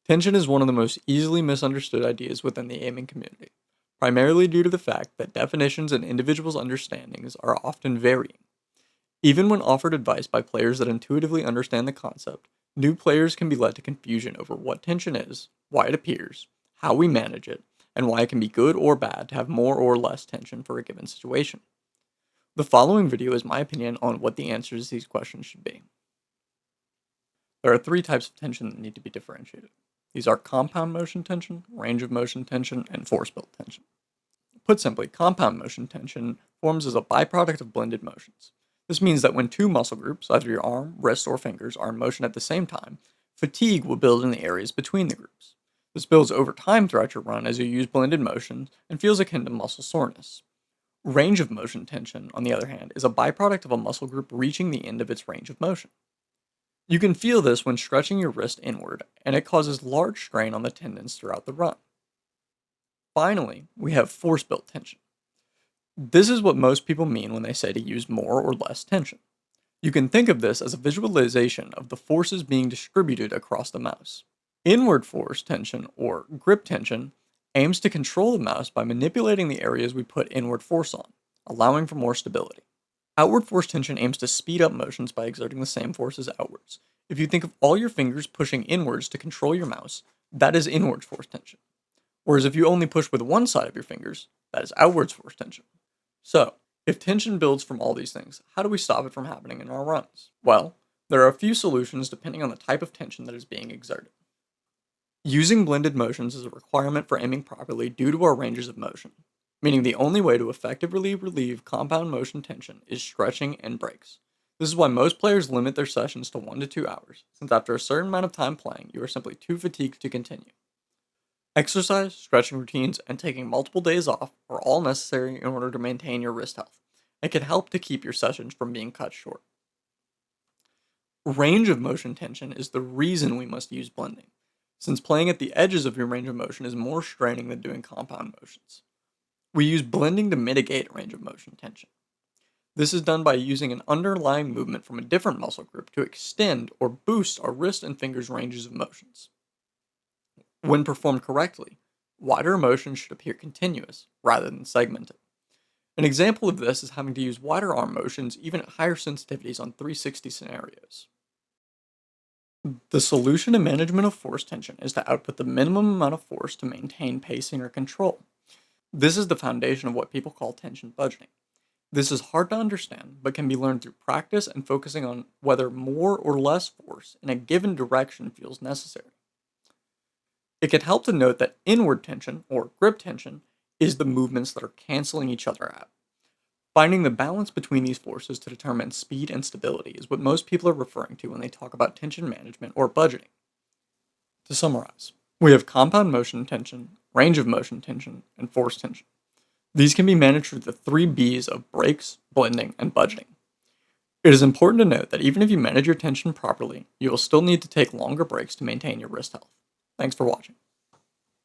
Tension is one of the most easily misunderstood ideas within the aiming community, primarily due to the fact that definitions and individuals' understandings are often varying. Even when offered advice by players that intuitively understand the concept, new players can be led to confusion over what tension is, why it appears, how we manage it, and why it can be good or bad to have more or less tension for a given situation. The following video is my opinion on what the answers to these questions should be. There are three types of tension that need to be differentiated. These are compound motion tension, range of motion tension, and force-built tension. Put simply, compound motion tension forms as a byproduct of blended motions. This means that when two muscle groups, either your arm, wrist, or fingers, are in motion at the same time, fatigue will build in the areas between the groups. This builds over time throughout your run as you use blended motions and feels akin to muscle soreness. Range of motion tension, on the other hand, is a byproduct of a muscle group reaching the end of its range of motion. You can feel this when stretching your wrist inward, and it causes large strain on the tendons throughout the run. Finally, we have force-built tension. This is what most people mean when they say to use more or less tension. You can think of this as a visualization of the forces being distributed across the mouse. Inward force tension, or grip tension, aims to control the mouse by manipulating the areas we put inward force on, allowing for more stability. Outward force tension aims to speed up motions by exerting the same forces outwards. If you think of all your fingers pushing inwards to control your mouse, that is inward force tension. Whereas if you only push with one side of your fingers, that is outwards force tension. So, if tension builds from all these things, how do we stop it from happening in our runs? Well, there are a few solutions depending on the type of tension that is being exerted. Using blended motions is a requirement for aiming properly due to our ranges of motion, meaning the only way to effectively relieve compound motion tension is stretching and breaks. This is why most players limit their sessions to 1 to 2 hours, since after a certain amount of time playing, you are simply too fatigued to continue. Exercise, stretching routines, and taking multiple days off are all necessary in order to maintain your wrist health. It can help to keep your sessions from being cut short. Range of motion tension is the reason we must use blending, since playing at the edges of your range of motion is more straining than doing compound motions. We use blending to mitigate range of motion tension. This is done by using an underlying movement from a different muscle group to extend or boost our wrist and fingers' ranges of motions. When performed correctly, wider motions should appear continuous rather than segmented. An example of this is having to use wider arm motions even at higher sensitivities on 360 scenarios. The solution to management of force tension is to output the minimum amount of force to maintain pacing or control. This is the foundation of what people call tension budgeting. This is hard to understand, but can be learned through practice and focusing on whether more or less force in a given direction feels necessary. It can help to note that inward tension, or grip tension, is the movements that are canceling each other out. Finding the balance between these forces to determine speed and stability is what most people are referring to when they talk about tension management or budgeting. To summarize, we have compound motion tension, range of motion tension, and force tension. These can be managed through the 3 B's of breaks, blending, and budgeting. It is important to note that even if you manage your tension properly, you will still need to take longer breaks to maintain your wrist health. Thanks for watching.